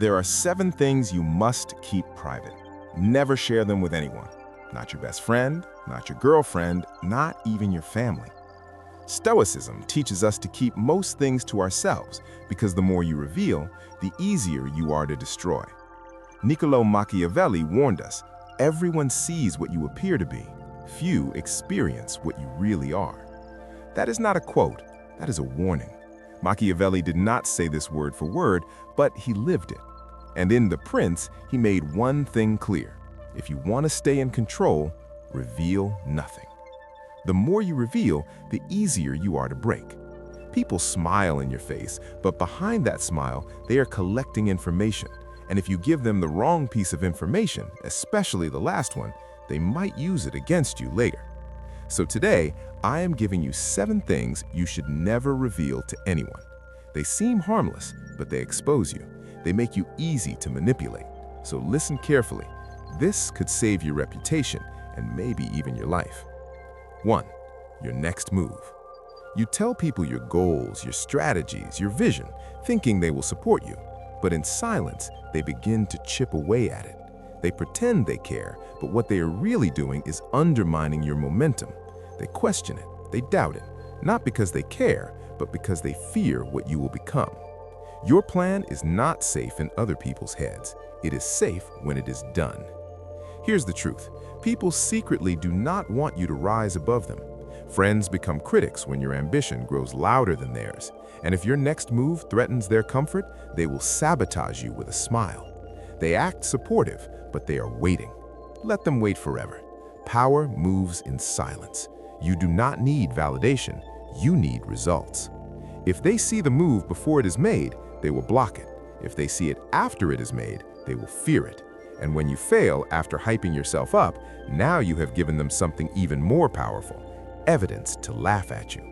There are 7 things you must keep private. Never share them with anyone. Not your best friend, not your girlfriend, not even your family. Stoicism teaches us to keep most things to ourselves because the more you reveal, the easier you are to destroy. Niccolò Machiavelli warned us, everyone sees what you appear to be. Few experience what you really are. That is not a quote, that is a warning. Machiavelli did not say this word for word, but he lived it. And in The Prince, he made one thing clear. If you want to stay in control, reveal nothing. The more you reveal, the easier you are to break. People smile in your face, but behind that smile, they are collecting information. And if you give them the wrong piece of information, especially the last one, they might use it against you later. So today, I am giving you 7 things you should never reveal to anyone. They seem harmless, but they expose you. They make you easy to manipulate. So listen carefully. This could save your reputation and maybe even your life. 1. Your next move. You tell people your goals, your strategies, your vision, thinking they will support you. But in silence, they begin to chip away at it. They pretend they care, but what they are really doing is undermining your momentum. They question it, they doubt it, not because they care, but because they fear what you will become. Your plan is not safe in other people's heads. It is safe when it is done. Here's the truth. People secretly do not want you to rise above them. Friends become critics when your ambition grows louder than theirs. And if your next move threatens their comfort, they will sabotage you with a smile. They act supportive, but they are waiting. Let them wait forever. Power moves in silence. You do not need validation. You need results. If they see the move before it is made, they will block it. If they see it after it is made, they will fear it. And when you fail after hyping yourself up, now you have given them something even more powerful, evidence to laugh at you.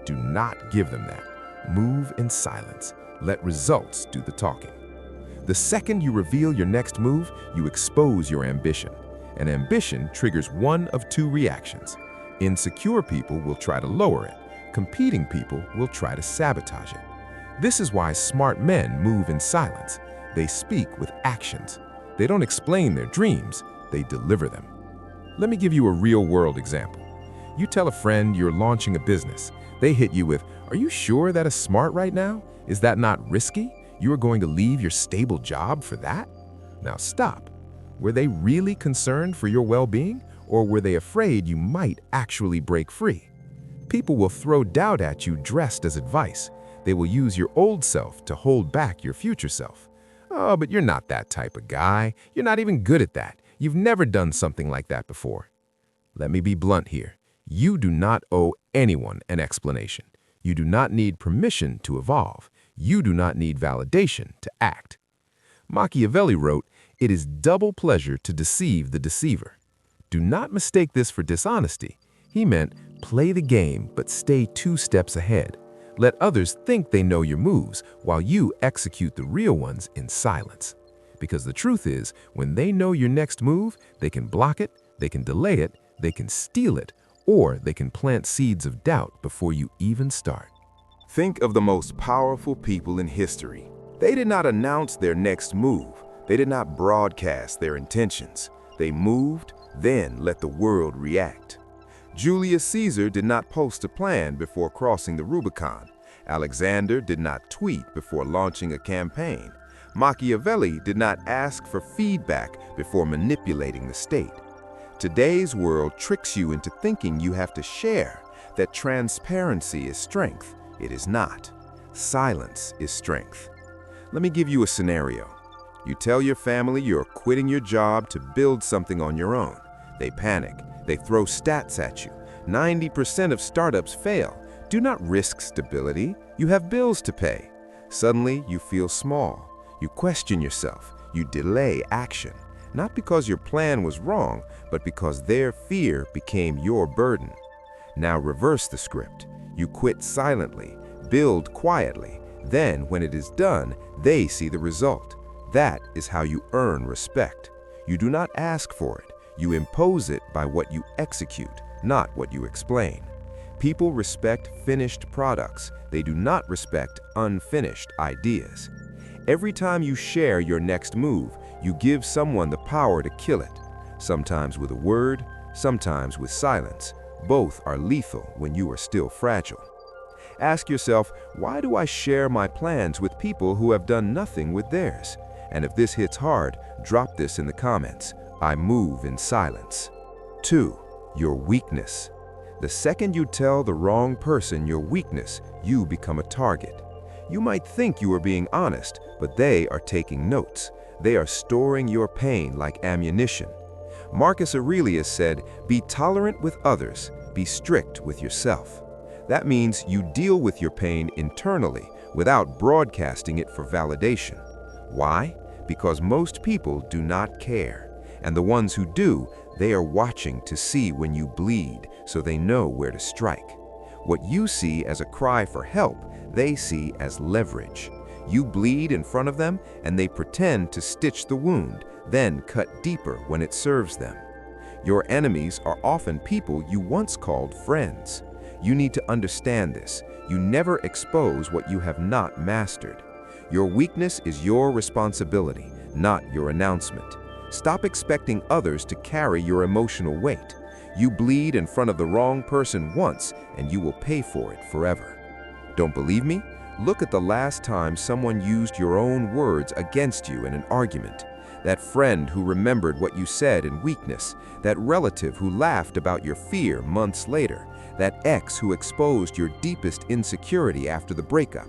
Do not give them that. Move in silence. Let results do the talking. The second you reveal your next move, you expose your ambition. And ambition triggers one of 2 reactions. Insecure people will try to lower it. Competing people will try to sabotage it. This is why smart men move in silence. They speak with actions. They don't explain their dreams, they deliver them. Let me give you a real-world example. You tell a friend you're launching a business. They hit you with, "Are you sure that is smart right now? Is that not risky? You are going to leave your stable job for that?" Now stop. Were they really concerned for your well-being, or were they afraid you might actually break free? People will throw doubt at you dressed as advice. They will use your old self to hold back your future self. "Oh, but you're not that type of guy. You're not even good at that. You've never done something like that before." Let me be blunt here. You do not owe anyone an explanation. You do not need permission to evolve. You do not need validation to act. Machiavelli wrote, "It is double pleasure to deceive the deceiver." Do not mistake this for dishonesty. He meant, play the game, but stay 2 steps ahead. Let others think they know your moves while you execute the real ones in silence. Because the truth is, when they know your next move, they can block it, they can delay it, they can steal it, or they can plant seeds of doubt before you even start. Think of the most powerful people in history. They did not announce their next move. They did not broadcast their intentions. They moved, then let the world react. Julius Caesar did not post a plan before crossing the Rubicon. Alexander did not tweet before launching a campaign. Machiavelli did not ask for feedback before manipulating the state. Today's world tricks you into thinking you have to share, that transparency is strength. It is not. Silence is strength. Let me give you a scenario. You tell your family you're quitting your job to build something on your own. They panic. They throw stats at you. 90% of startups fail. Do not risk stability. You have bills to pay. Suddenly, you feel small. You question yourself. You delay action. Not because your plan was wrong, but because their fear became your burden. Now reverse the script. You quit silently, build quietly. Then, when it is done, they see the result. That is how you earn respect. You do not ask for it. You impose it by what you execute, not what you explain. People respect finished products. They do not respect unfinished ideas. Every time you share your next move, you give someone the power to kill it. Sometimes with a word, sometimes with silence. Both are lethal when you are still fragile. Ask yourself, why do I share my plans with people who have done nothing with theirs? And if this hits hard, drop this in the comments. I move in silence. 2. Your weakness. The second you tell the wrong person your weakness, you become a target. You might think you are being honest, but they are taking notes. They are storing your pain like ammunition. Marcus Aurelius said, "Be tolerant with others, be strict with yourself." That means you deal with your pain internally without broadcasting it for validation. Why? Because most people do not care. And the ones who do, they are watching to see when you bleed, so they know where to strike. What you see as a cry for help, they see as leverage. You bleed in front of them, and they pretend to stitch the wound, then cut deeper when it serves them. Your enemies are often people you once called friends. You need to understand this. You never expose what you have not mastered. Your weakness is your responsibility, not your announcement. Stop expecting others to carry your emotional weight. You bleed in front of the wrong person once, and you will pay for it forever. Don't believe me? Look at the last time someone used your own words against you in an argument. That friend who remembered what you said in weakness, that relative who laughed about your fear months later, that ex who exposed your deepest insecurity after the breakup.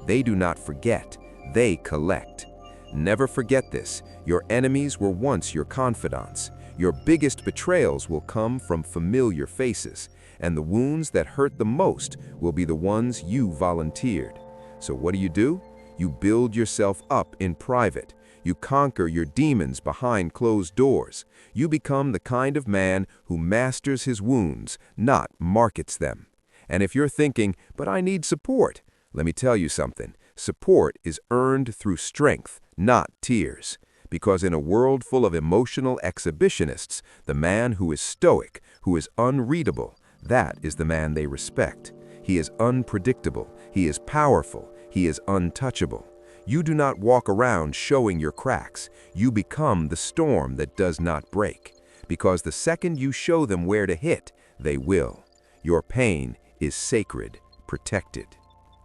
They do not forget, they collect. Never forget this. Your enemies were once your confidants. Your biggest betrayals will come from familiar faces, and the wounds that hurt the most will be the ones you volunteered. So what do? You build yourself up in private. You conquer your demons behind closed doors. You become the kind of man who masters his wounds, not markets them. And if you're thinking, but I need support, let me tell you something. Support is earned through strength, not tears. Because in a world full of emotional exhibitionists, the man who is stoic, who is unreadable, that is the man they respect. He is unpredictable, he is powerful, he is untouchable. You do not walk around showing your cracks. You become the storm that does not break. Because the second you show them where to hit, they will. Your pain is sacred, protected.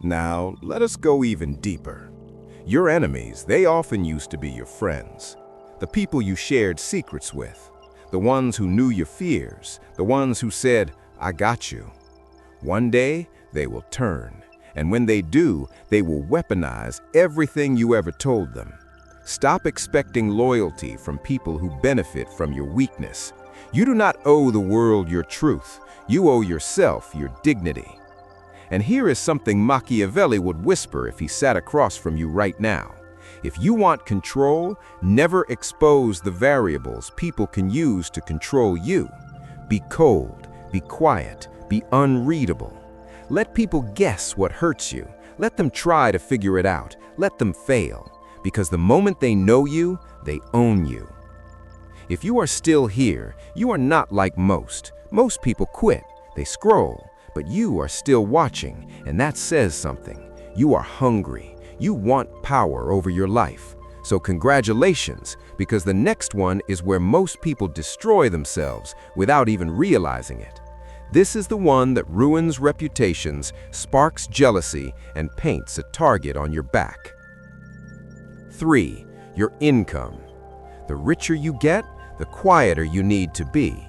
Now, let us go even deeper. Your enemies, they often used to be your friends. The people you shared secrets with. The ones who knew your fears. The ones who said, I got you. One day, they will turn. And when they do, they will weaponize everything you ever told them. Stop expecting loyalty from people who benefit from your weakness. You do not owe the world your truth. You owe yourself your dignity. And here is something Machiavelli would whisper if he sat across from you right now. If you want control, never expose the variables people can use to control you. Be cold, be quiet, be unreadable. Let people guess what hurts you. Let them try to figure it out. Let them fail. Because the moment they know you, they own you. If you are still here, you are not like most. Most people quit. They scroll. But you are still watching, and that says something. You are hungry. You want power over your life. So congratulations, because the next one is where most people destroy themselves without even realizing it. This is the one that ruins reputations, sparks jealousy, and paints a target on your back. 3. Your income. The richer you get, the quieter you need to be.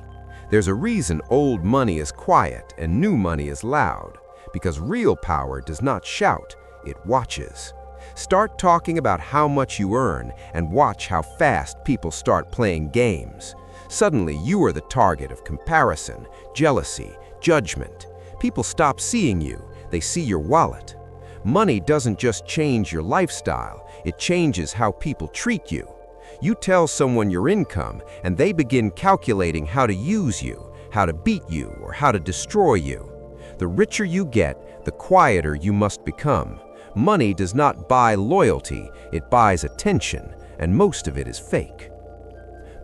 There's a reason old money is quiet and new money is loud, because real power does not shout, it watches. Start talking about how much you earn and watch how fast people start playing games. Suddenly, you are the target of comparison, jealousy, judgment. People stop seeing you, they see your wallet. Money doesn't just change your lifestyle, it changes how people treat you. You tell someone your income, and they begin calculating how to use you, how to beat you, or how to destroy you. The richer you get, the quieter you must become. Money does not buy loyalty, it buys attention, and most of it is fake.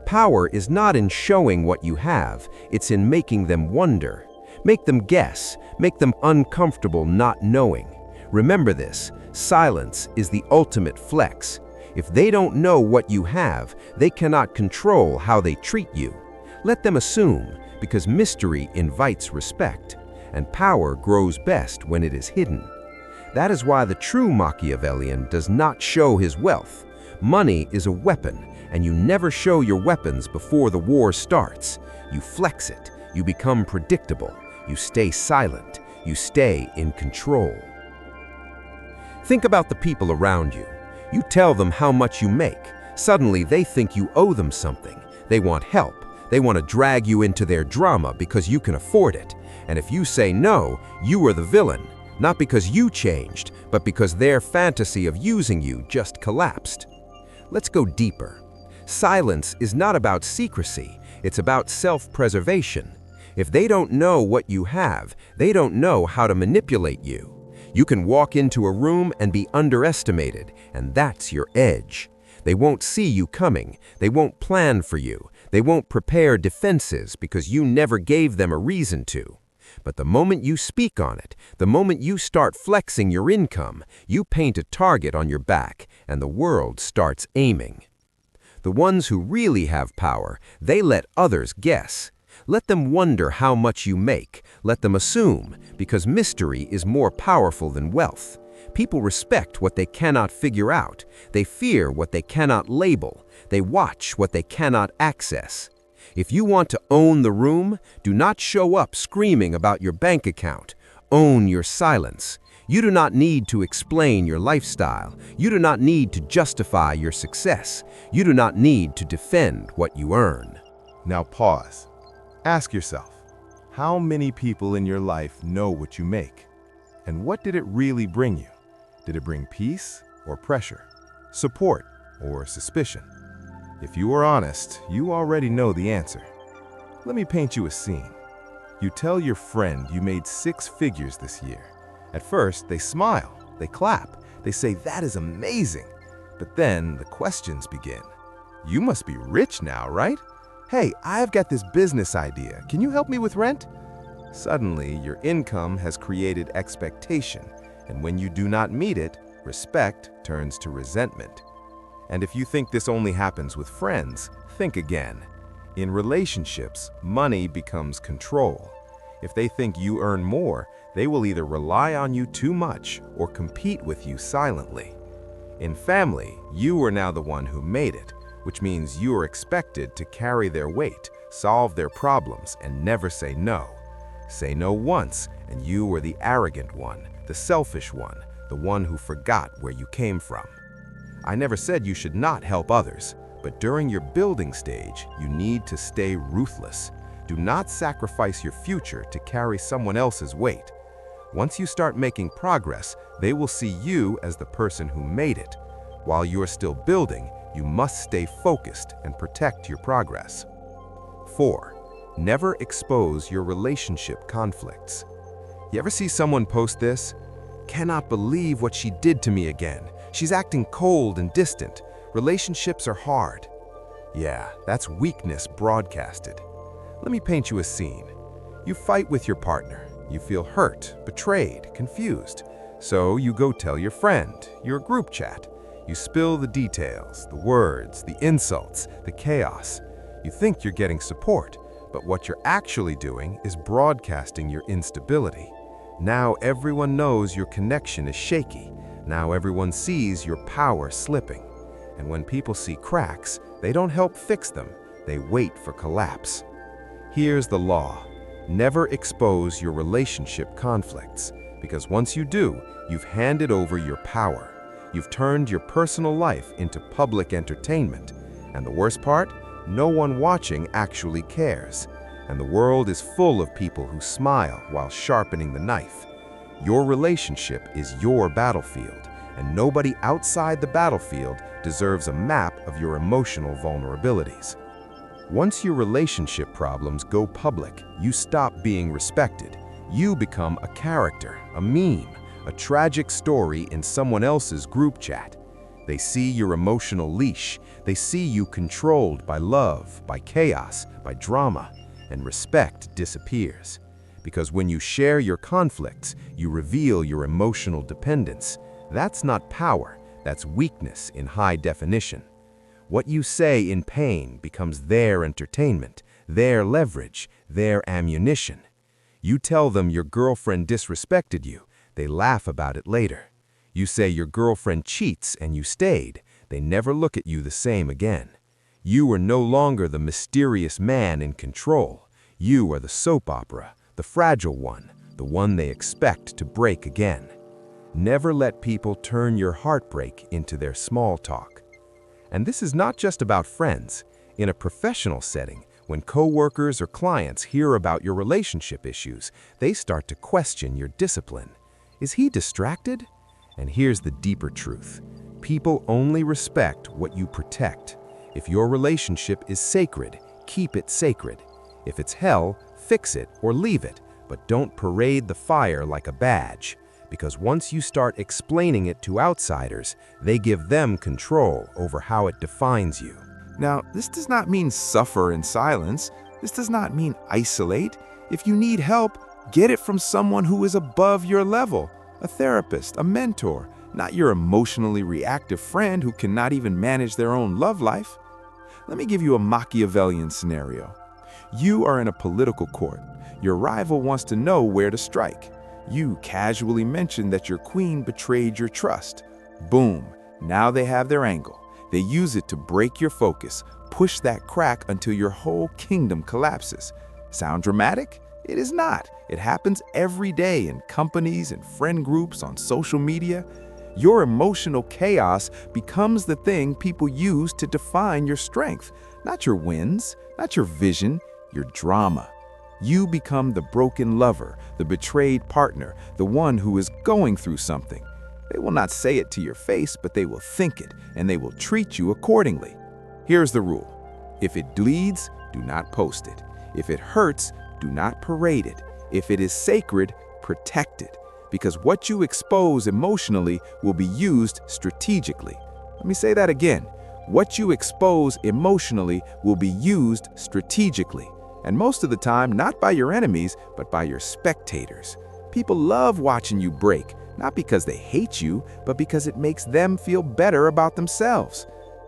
Power is not in showing what you have, it's in making them wonder. Make them guess, make them uncomfortable not knowing. Remember this, silence is the ultimate flex. If they don't know what you have, they cannot control how they treat you. Let them assume, because mystery invites respect, and power grows best when it is hidden. That is why the true Machiavellian does not show his wealth. Money is a weapon, and you never show your weapons before the war starts. You flex it, you become predictable, you stay silent, you stay in control. Think about the people around you. You tell them how much you make. Suddenly they think you owe them something. They want help. They want to drag you into their drama because you can afford it. And if you say no, you are the villain. Not because you changed, but because their fantasy of using you just collapsed. Let's go deeper. Silence is not about secrecy, it's about self-preservation. If they don't know what you have, they don't know how to manipulate you. You can walk into a room and be underestimated, and that's your edge. They won't see you coming, they won't plan for you, they won't prepare defenses because you never gave them a reason to. But the moment you speak on it, the moment you start flexing your income, you paint a target on your back, and the world starts aiming. The ones who really have power, they let others guess. Let them wonder how much you make. Let them assume, because mystery is more powerful than wealth. People respect what they cannot figure out. They fear what they cannot label. They watch what they cannot access. If you want to own the room, do not show up screaming about your bank account. Own your silence. You do not need to explain your lifestyle. You do not need to justify your success. You do not need to defend what you earn. Now pause. Ask yourself, how many people in your life know what you make? And what did it really bring you? Did it bring peace or pressure? Support or suspicion? If you are honest, you already know the answer. Let me paint you a scene. You tell your friend you made 6 figures this year. At first, they smile, they clap, they say that is amazing. But then the questions begin. You must be rich now, right? Hey, I've got this business idea. Can you help me with rent? Suddenly, your income has created expectation, and when you do not meet it, respect turns to resentment. And if you think this only happens with friends, think again. In relationships, money becomes control. If they think you earn more, they will either rely on you too much or compete with you silently. In family, you are now the one who made it, which means you are expected to carry their weight, solve their problems, and never say no. Say no once, and you are the arrogant one, the selfish one, the one who forgot where you came from. I never said you should not help others, but during your building stage, you need to stay ruthless. Do not sacrifice your future to carry someone else's weight. Once you start making progress, they will see you as the person who made it. While you are still building, you must stay focused and protect your progress. 4. Never expose your relationship conflicts. You ever see someone post this? Cannot believe what she did to me again. She's acting cold and distant. Relationships are hard. Yeah, that's weakness broadcasted. Let me paint you a scene. You fight with your partner. You feel hurt, betrayed, confused. So you go tell your friend, your group chat. You spill the details, the words, the insults, the chaos. You think you're getting support, but what you're actually doing is broadcasting your instability. Now everyone knows your connection is shaky. Now everyone sees your power slipping. And when people see cracks, they don't help fix them. They wait for collapse. Here's the law. Never expose your relationship conflicts, because once you do, you've handed over your power. You've turned your personal life into public entertainment. And the worst part? No one watching actually cares. And the world is full of people who smile while sharpening the knife. Your relationship is your battlefield, and nobody outside the battlefield deserves a map of your emotional vulnerabilities. Once your relationship problems go public, you stop being respected. You become a character, a meme, a tragic story in someone else's group chat. They see your emotional leash. They see you controlled by love, by chaos, by drama, and respect disappears. Because when you share your conflicts, you reveal your emotional dependence. That's not power, that's weakness in high definition. What you say in pain becomes their entertainment, their leverage, their ammunition. You tell them your girlfriend disrespected you, they laugh about it later. You say your girlfriend cheats and you stayed, they never look at you the same again. You are no longer the mysterious man in control. You are the soap opera, the fragile one, the one they expect to break again. Never let people turn your heartbreak into their small talk. And this is not just about friends. In a professional setting, when coworkers or clients hear about your relationship issues, they start to question your discipline. Is he distracted? And here's the deeper truth. People only respect what you protect. If your relationship is sacred, keep it sacred. If it's hell, fix it or leave it, but don't parade the fire like a badge. Because once you start explaining it to outsiders, they give them control over how it defines you. Now, this does not mean suffer in silence. This does not mean isolate. If you need help, get it from someone who is above your level, a therapist, a mentor, not your emotionally reactive friend who cannot even manage their own love life. Let me give you a Machiavellian scenario. You are in a political court. Your rival wants to know where to strike. You casually mention that your queen betrayed your trust. Boom, now they have their angle. They use it to break your focus, push that crack until your whole kingdom collapses. Sound dramatic? It is not. It happens every day in companies and friend groups on social media. Your emotional chaos becomes the thing people use to define your strength, not your wins, not your vision, your drama. You become the broken lover, the betrayed partner, the one who is going through something. They will not say it to your face, but they will think it, and they will treat you accordingly. Here's the rule. If it bleeds, do not post it. If it hurts, do not parade it. If it is sacred, protect it. Because what you expose emotionally will be used strategically. Let me say that again. What you expose emotionally will be used strategically. And most of the time, not by your enemies, but by your spectators. People love watching you break, not because they hate you, but because it makes them feel better about themselves.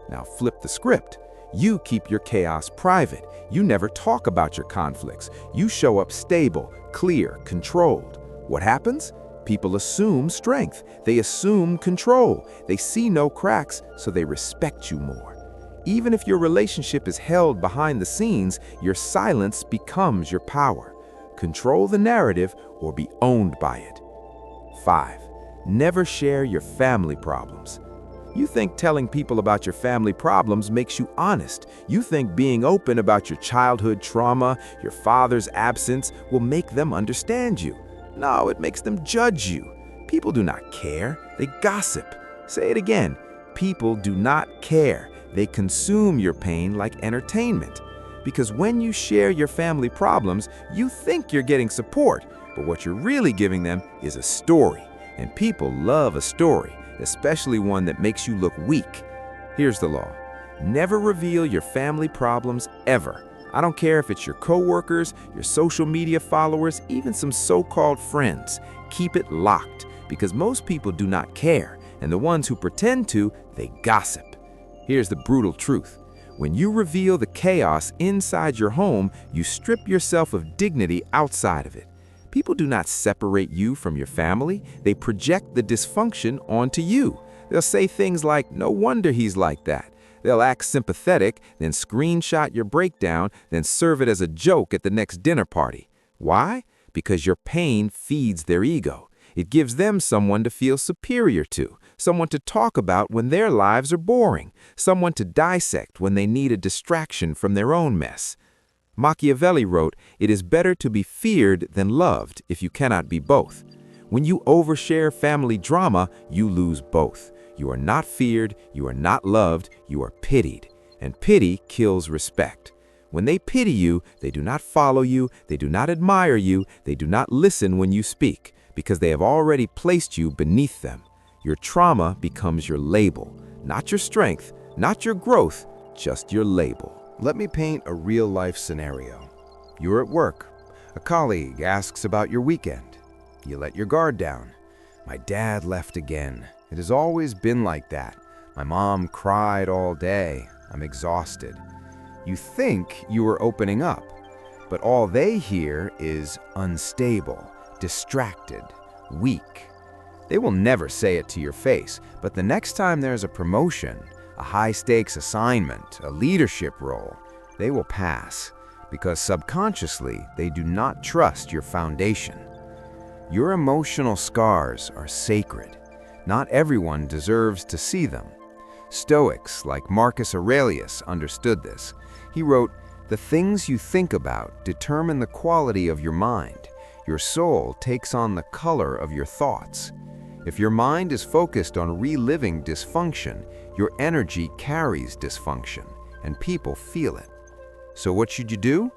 Now flip the script. You keep your chaos private. You never talk about your conflicts. You show up stable, clear, controlled. What happens? People assume strength. They assume control. They see no cracks, so they respect you more. Even if your relationship is held behind the scenes, your silence becomes your power. Control the narrative or be owned by it. 5. Never share your family problems. You think telling people about your family problems makes you honest. You think being open about your childhood trauma, your father's absence, will make them understand you. No, it makes them judge you. People do not care. They gossip. Say it again. People do not care. They consume your pain like entertainment. Because when you share your family problems, you think you're getting support, but what you're really giving them is a story. And people love a story, especially one that makes you look weak. Here's the law. Never reveal your family problems ever. I don't care if it's your coworkers, your social media followers, even some so-called friends. Keep it locked, because most people do not care, and the ones who pretend to, they gossip. Here's the brutal truth. When you reveal the chaos inside your home, you strip yourself of dignity outside of it. People do not separate you from your family. They project the dysfunction onto you. They'll say things like, "No wonder he's like that." They'll act sympathetic, then screenshot your breakdown, then serve it as a joke at the next dinner party. Why? Because your pain feeds their ego. It gives them someone to feel superior to, someone to talk about when their lives are boring, someone to dissect when they need a distraction from their own mess. Machiavelli wrote, "It is better to be feared than loved if you cannot be both." When you overshare family drama, you lose both. You are not feared, you are not loved, you are pitied. And pity kills respect. When they pity you, they do not follow you, they do not admire you, they do not listen when you speak, because they have already placed you beneath them. Your trauma becomes your label, not your strength, not your growth, just your label. Let me paint a real-life scenario. You're at work. A colleague asks about your weekend. You let your guard down. My dad left again. It has always been like that. My mom cried all day. I'm exhausted. You think you are opening up, but all they hear is unstable, distracted, weak. They will never say it to your face, but the next time there's a promotion, a high-stakes assignment, a leadership role, they will pass, because subconsciously they do not trust your foundation. Your emotional scars are sacred. Not everyone deserves to see them. Stoics like Marcus Aurelius understood this. He wrote, "The things you think about determine the quality of your mind. Your soul takes on the color of your thoughts." If your mind is focused on reliving dysfunction, your energy carries dysfunction, and people feel it. So what should you do?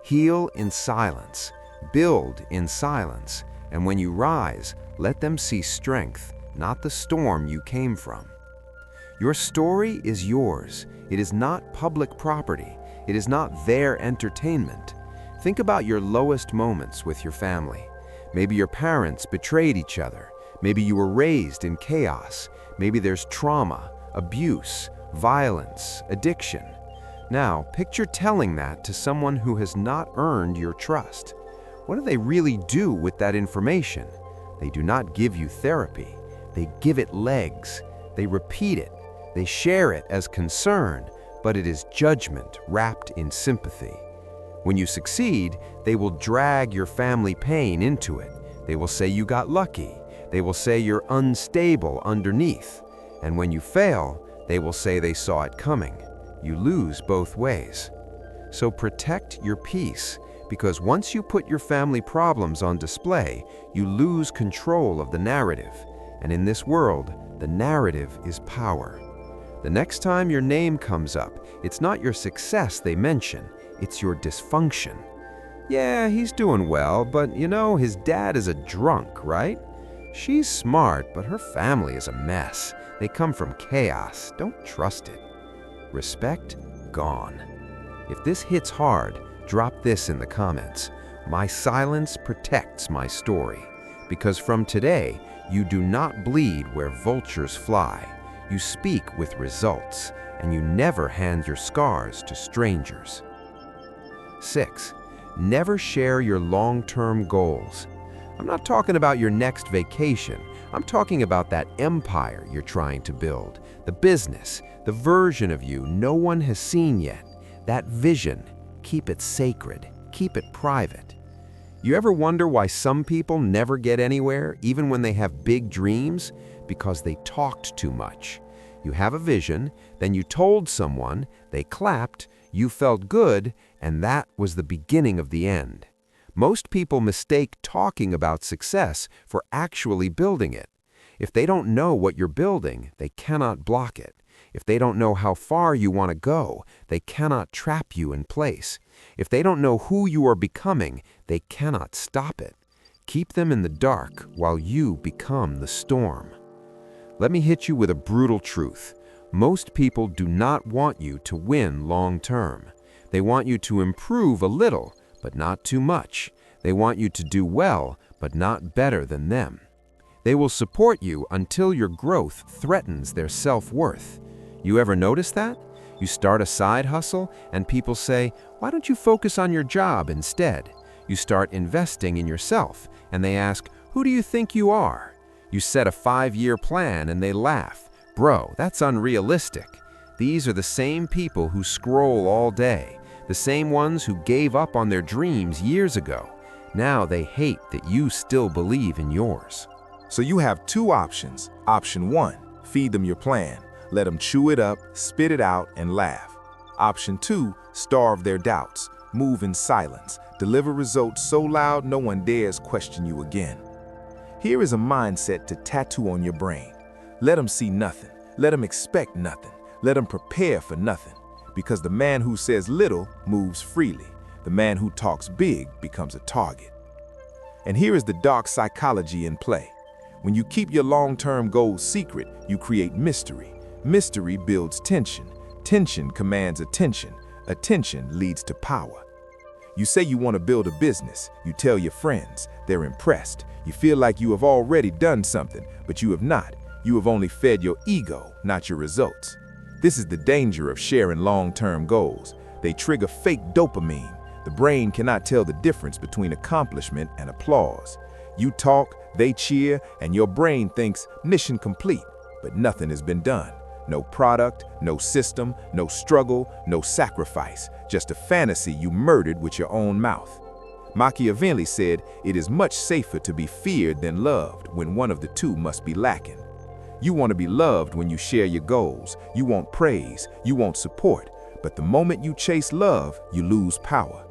Heal in silence, build in silence, and when you rise, let them see strength, not the storm you came from. Your story is yours. It is not public property. It is not their entertainment. Think about your lowest moments with your family. Maybe your parents betrayed each other. Maybe you were raised in chaos. Maybe there's trauma, abuse, violence, addiction. Now, picture telling that to someone who has not earned your trust. What do they really do with that information? They do not give you therapy. They give it legs. They repeat it. They share it as concern, but it is judgment wrapped in sympathy. When you succeed, they will drag your family pain into it. They will say you got lucky. They will say you're unstable underneath. And when you fail, they will say they saw it coming. You lose both ways. So protect your peace, because once you put your family problems on display, you lose control of the narrative. And in this world, the narrative is power. The next time your name comes up, it's not your success they mention, it's your dysfunction. Yeah, he's doing well, but you know, his dad is a drunk, right? She's smart, but her family is a mess. They come from chaos. Don't trust it. Respect, gone. If this hits hard, drop this in the comments. My silence protects my story. Because from today, you do not bleed where vultures fly. You speak with results, and you never hand your scars to strangers. 6. Never share your long-term goals. I'm not talking about your next vacation. I'm talking about that empire you're trying to build, the business, the version of you no one has seen yet. That vision, keep it sacred, keep it private. You ever wonder why some people never get anywhere, even when they have big dreams? Because they talked too much. You have a vision, then you told someone, they clapped, you felt good, and that was the beginning of the end. Most people mistake talking about success for actually building it. If they don't know what you're building, they cannot block it. If they don't know how far you want to go, they cannot trap you in place. If they don't know who you are becoming, they cannot stop it. Keep them in the dark while you become the storm. Let me hit you with a brutal truth. Most people do not want you to win long term. They want you to improve a little, but not too much. They want you to do well, but not better than them. They will support you until your growth threatens their self-worth. You ever notice that? You start a side hustle, and people say, "Why don't you focus on your job instead?" You start investing in yourself, and they ask, "Who do you think you are?" You set a 5-year plan, and they laugh. "Bro, that's unrealistic." These are the same people who scroll all day, the same ones who gave up on their dreams years ago. Now they hate that you still believe in yours. So you have two options. Option 1, feed them your plan. Let them chew it up, spit it out, and laugh. Option 2, starve their doubts. Move in silence. Deliver results so loud no one dares question you again. Here is a mindset to tattoo on your brain. Let them see nothing. Let them expect nothing. Let them prepare for nothing. Because the man who says little moves freely. The man who talks big becomes a target. And here is the dark psychology in play. When you keep your long-term goals secret, you create mystery. Mystery builds tension. Tension commands attention. Attention leads to power. You say you want to build a business. You tell your friends. They're impressed. You feel like you have already done something, but you have not. You have only fed your ego, not your results. This is the danger of sharing long-term goals. They trigger fake dopamine. The brain cannot tell the difference between accomplishment and applause. You talk, they cheer, and your brain thinks mission complete, but nothing has been done. No product, no system, no struggle, no sacrifice, just a fantasy you murdered with your own mouth. Machiavelli said, "It is much safer to be feared than loved when one of the two must be lacking." You want to be loved when you share your goals. You want praise, you want support, but the moment you chase love, you lose power.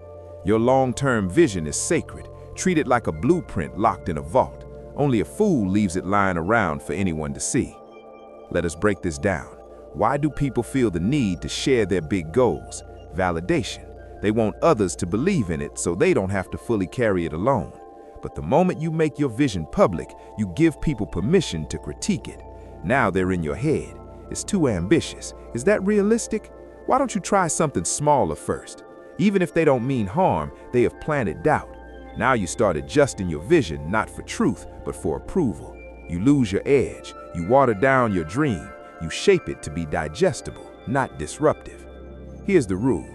Your long-term vision is sacred. Treat it like a blueprint locked in a vault. Only a fool leaves it lying around for anyone to see. Let us break this down. Why do people feel the need to share their big goals? Validation. They want others to believe in it so they don't have to fully carry it alone. But the moment you make your vision public, you give people permission to critique it. Now they're in your head. It's too ambitious. Is that realistic? Why don't you try something smaller first? Even if they don't mean harm, they have planted doubt. Now you start adjusting your vision, not for truth, but for approval. You lose your edge. You water down your dream. You shape it to be digestible, not disruptive. Here's the rule.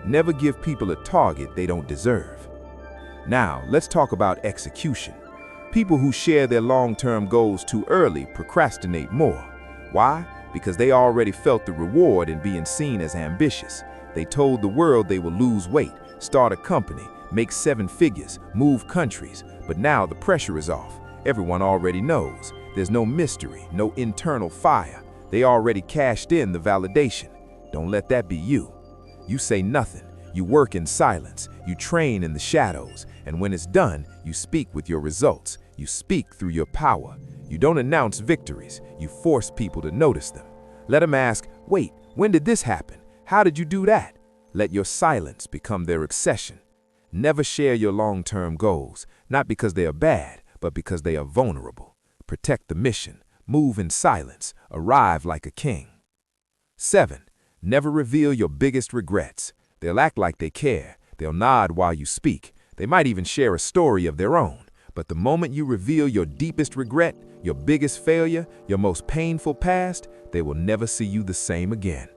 Never give people a target they don't deserve. Now, let's talk about execution. People who share their long-term goals too early procrastinate more. Why? Because they already felt the reward in being seen as ambitious. They told the world they will lose weight, start a company, make 7 figures, move countries. But now the pressure is off. Everyone already knows. There's no mystery, no internal fire. They already cashed in the validation. Don't let that be you. You say nothing. You work in silence. You train in the shadows. And when it's done, you speak with your results. You speak through your power. You don't announce victories. You force people to notice them. Let them ask, "Wait, when did this happen? How did you do that?" Let your silence become their obsession. Never share your long-term goals, not because they are bad, but because they are vulnerable. Protect the mission. Move in silence. Arrive like a king. 7. Never reveal your biggest regrets. They'll act like they care. They'll nod while you speak. They might even share a story of their own. But the moment you reveal your deepest regret, your biggest failure, your most painful past, they will never see you the same again.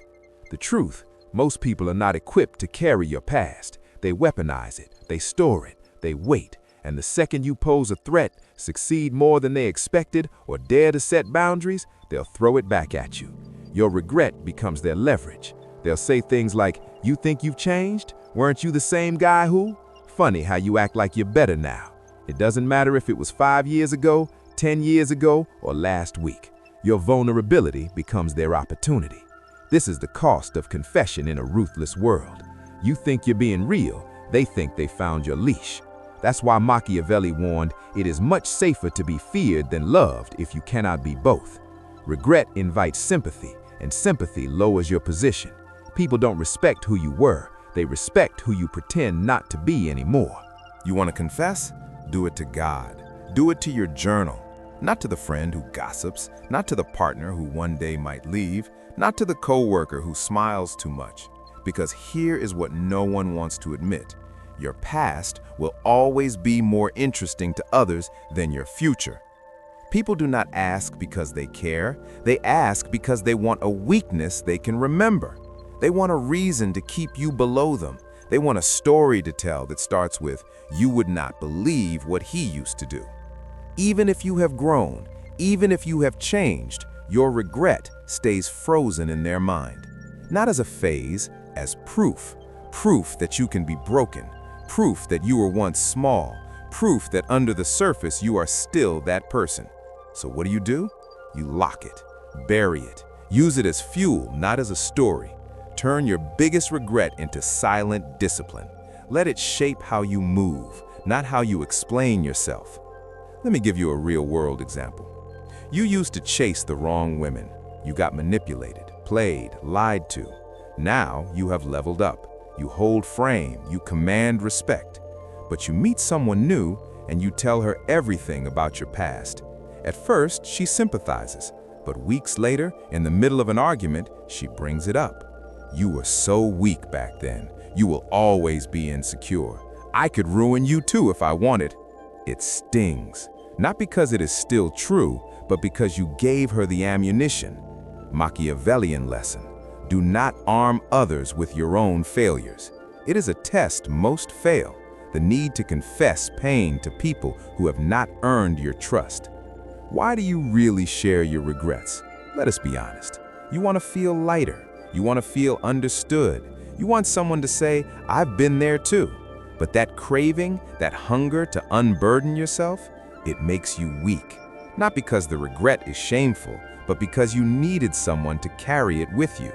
The truth, most people are not equipped to carry your past. They weaponize it, they store it, they wait, and the second you pose a threat, succeed more than they expected, or dare to set boundaries, they'll throw it back at you. Your regret becomes their leverage. They'll say things like, "You think you've changed? Weren't you the same guy who? Funny how you act like you're better now." It doesn't matter if it was 5 years ago, 10 years ago, or last week. Your vulnerability becomes their opportunity. This is the cost of confession in a ruthless world. You think you're being real, they think they found your leash. That's why Machiavelli warned, "It is much safer to be feared than loved if you cannot be both." Regret invites sympathy, and sympathy lowers your position. People don't respect who you were, they respect who you pretend not to be anymore. You want to confess? Do it to God. Do it to your journal. Not to the friend who gossips, not to the partner who one day might leave, not to the coworker who smiles too much. Because here is what no one wants to admit. Your past will always be more interesting to others than your future. People do not ask because they care. They ask because they want a weakness they can remember. They want a reason to keep you below them. They want a story to tell that starts with, "You would not believe what he used to do." Even if you have grown, even if you have changed, your regret stays frozen in their mind. Not as a phase, as proof. Proof that you can be broken. Proof that you were once small. Proof that under the surface you are still that person. So what do? You lock it, bury it, use it as fuel, not as a story. Turn your biggest regret into silent discipline. Let it shape how you move, not how you explain yourself. Let me give you a real-world example. You used to chase the wrong women. You got manipulated, played, lied to. Now you have leveled up. You hold frame, you command respect. But you meet someone new and you tell her everything about your past. At first, she sympathizes, but weeks later, in the middle of an argument, she brings it up. "You were so weak back then. You will always be insecure. I could ruin you too if I wanted. It stings, not because it is still true, but because you gave her the ammunition. Machiavellian lesson: do not arm others with your own failures. It is a test most fail, the need to confess pain to people who have not earned your trust. Why do you really share your regrets? Let us be honest. You want to feel lighter. You want to feel understood. You want someone to say, I've been there too. But that craving, that hunger to unburden yourself, it makes you weak. Not because the regret is shameful, but because you needed someone to carry it with you.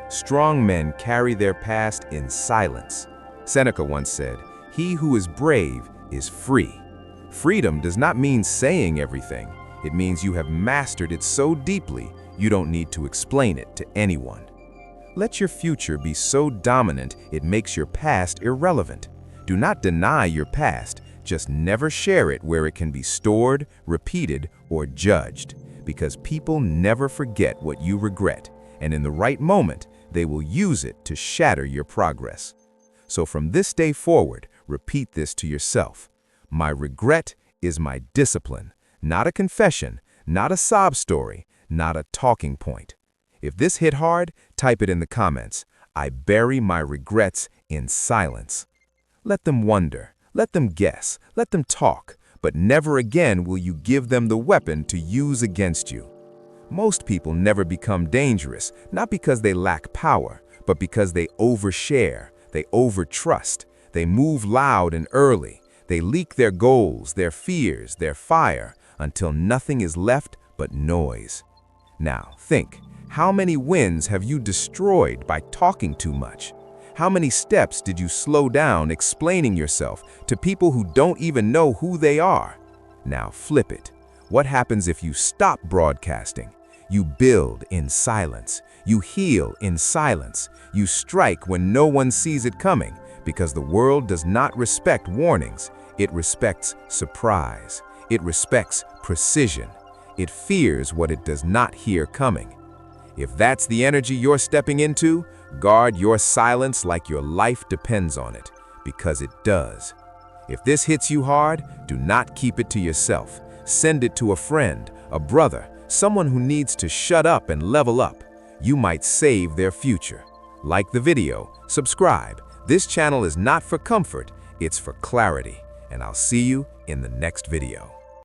Strong men carry their past in silence. Seneca once said, "He who is brave is free." Freedom does not mean saying everything. It means you have mastered it so deeply, you don't need to explain it to anyone. Let your future be so dominant it makes your past irrelevant. Do not deny your past, just never share it where it can be stored, repeated, or judged. Because people never forget what you regret, and in the right moment, they will use it to shatter your progress. So from this day forward, repeat this to yourself. My regret is my discipline, not a confession, not a sob story, not a talking point. If this hit hard, type it in the comments. I bury my regrets in silence. Let them wonder, let them guess, let them talk, but never again will you give them the weapon to use against you. Most people never become dangerous, not because they lack power, but because they overshare, they overtrust, they move loud and early, they leak their goals, their fears, their fire, until nothing is left but noise. Now think, how many wins have you destroyed by talking too much? How many steps did you slow down explaining yourself to people who don't even know who they are? Now flip it. What happens if you stop broadcasting? You build in silence. You heal in silence. You strike when no one sees it coming, because the world does not respect warnings. It respects surprise. It respects precision. It fears what it does not hear coming. If that's the energy you're stepping into, guard your silence like your life depends on it, because it does. If this hits you hard, do not keep it to yourself. Send it to a friend, a brother, someone who needs to shut up and level up. You might save their future. Like the video, subscribe. This channel is not for comfort, it's for clarity. And I'll see you in the next video.